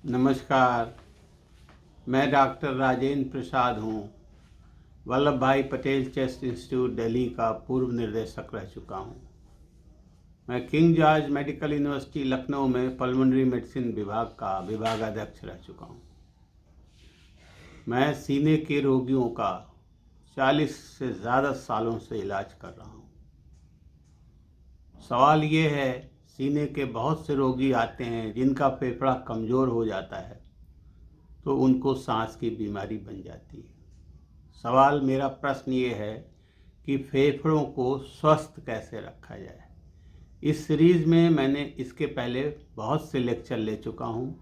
नमस्कार। मैं डॉक्टर राजेंद्र प्रसाद हूँ। वल्लभ भाई पटेल चेस्ट इंस्टीट्यूट दिल्ली का पूर्व निर्देशक रह चुका हूँ। मैं king George medical university Lucknow में पल्मोनरी मेडिसिन विभाग का विभागाध्यक्ष रह चुका हूँ। मैं सीने के रोगियों का 40 से ज़्यादा सालों से इलाज कर रहा हूँ। सवाल ये है, सीने के बहुत से रोगी आते हैं जिनका फेफड़ा कमज़ोर हो जाता है तो उनको सांस की बीमारी बन जाती है। सवाल, मेरा प्रश्न ये है कि फेफड़ों को स्वस्थ कैसे रखा जाए। इस सीरीज़ में मैंने इसके पहले बहुत से लेक्चर ले चुका हूँ।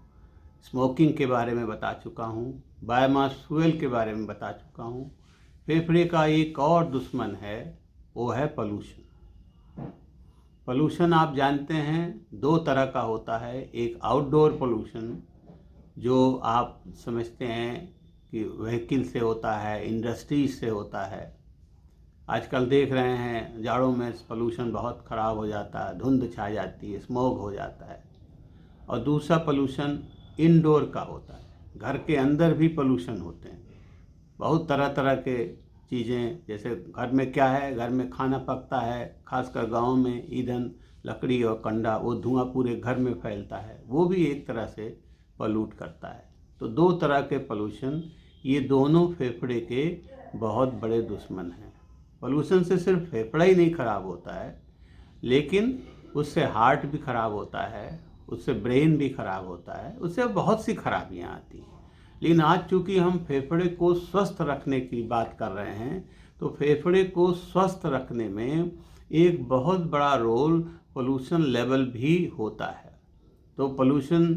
स्मोकिंग के बारे में बता चुका हूँ, बायोमास फ्यूल के बारे में बता चुका हूँ। फेफड़े का एक और दुश्मन है, वो है पोल्यूशन। पोल्यूशन आप जानते हैं 2 तरह का होता है। एक आउटडोर पोल्यूशन जो आप समझते हैं कि व्हीकल से होता है, इंडस्ट्रीज से होता है। आजकल देख रहे हैं जाड़ों में पोल्यूशन बहुत ख़राब हो जाता है, धुंध छा जाती है, स्मोक हो जाता है। और दूसरा पोल्यूशन इनडोर का होता है, घर के अंदर भी पोल्यूशन होते हैं। बहुत तरह तरह के चीज़ें, जैसे घर में क्या है, घर में खाना पकता है, खासकर गांव में ईंधन, लकड़ी और कंडा, वो धुआं पूरे घर में फैलता है, वो भी एक तरह से पॉल्यूट करता है। तो 2 तरह के पोल्यूशन, ये दोनों फेफड़े के बहुत बड़े दुश्मन हैं। पोल्यूशन से सिर्फ फेफड़ा ही नहीं खराब होता है, लेकिन उससे हार्ट भी खराब होता है, उससे ब्रेन भी खराब होता है, उससे बहुत सी खराबियां आती हैं। लेकिन आज चूँकि हम फेफड़े को स्वस्थ रखने की बात कर रहे हैं, तो फेफड़े को स्वस्थ रखने में एक बहुत बड़ा रोल पोल्यूशन लेवल भी होता है। तो पोल्यूशन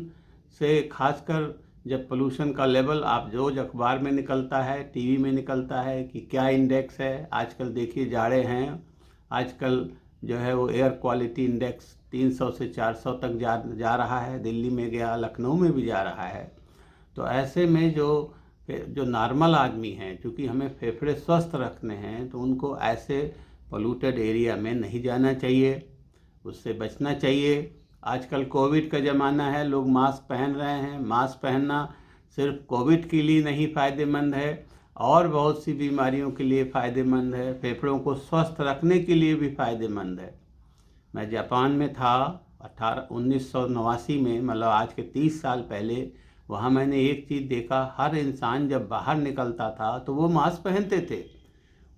से खासकर जब पोल्यूशन का लेवल आप रोज अखबार में निकलता है, टीवी में निकलता है कि क्या इंडेक्स है। आजकल देखिए जाड़े हैं, आजकल जो है वो एयर क्वालिटी इंडेक्स 300 से 400 तक जा रहा है। दिल्ली में गया, लखनऊ में भी जा रहा है। तो ऐसे में जो नॉर्मल आदमी हैं, क्योंकि हमें फेफड़े स्वस्थ रखने हैं, तो उनको ऐसे पोल्यूटेड एरिया में नहीं जाना चाहिए, उससे बचना चाहिए। आजकल कोविड का ज़माना है, लोग मास्क पहन रहे हैं। मास्क पहनना सिर्फ कोविड के लिए नहीं फ़ायदेमंद है, और बहुत सी बीमारियों के लिए फ़ायदेमंद है। फेफड़ों को स्वस्थ रखने के लिए भी फ़ायदेमंद है। मैं जापान में था 1989 में, मतलब आज के 30 साल पहले। वहाँ मैंने एक चीज़ देखा, हर इंसान जब बाहर निकलता था तो वो मास्क पहनते थे।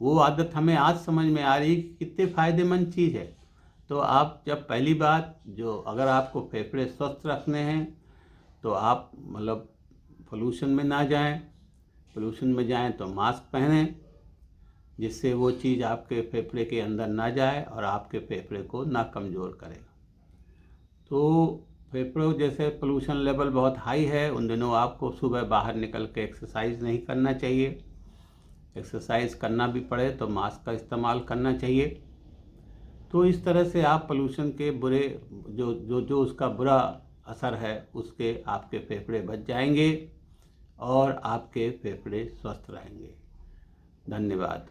वो आदत हमें आज समझ में आ रही कि कितने फ़ायदेमंद चीज़ है। तो आप जब पहली बात, जो अगर आपको फेफड़े स्वस्थ रखने हैं तो आप मतलब पोल्यूशन में ना जाएं। पोल्यूशन में जाएं तो मास्क पहनें, जिससे वो चीज़ आपके फेफड़े के अंदर ना जाए और आपके फेफड़े को ना कमज़ोर करे। तो फेफड़ों जैसे पोल्यूशन लेवल बहुत हाई है, उन दिनों आपको सुबह बाहर निकल के एक्सरसाइज नहीं करना चाहिए। एक्सरसाइज करना भी पड़े तो मास्क का इस्तेमाल करना चाहिए। तो इस तरह से आप पोल्यूशन के बुरे जो उसका बुरा असर है, उसके आपके फेफड़े बच जाएंगे और आपके फेफड़े स्वस्थ रहेंगे। धन्यवाद।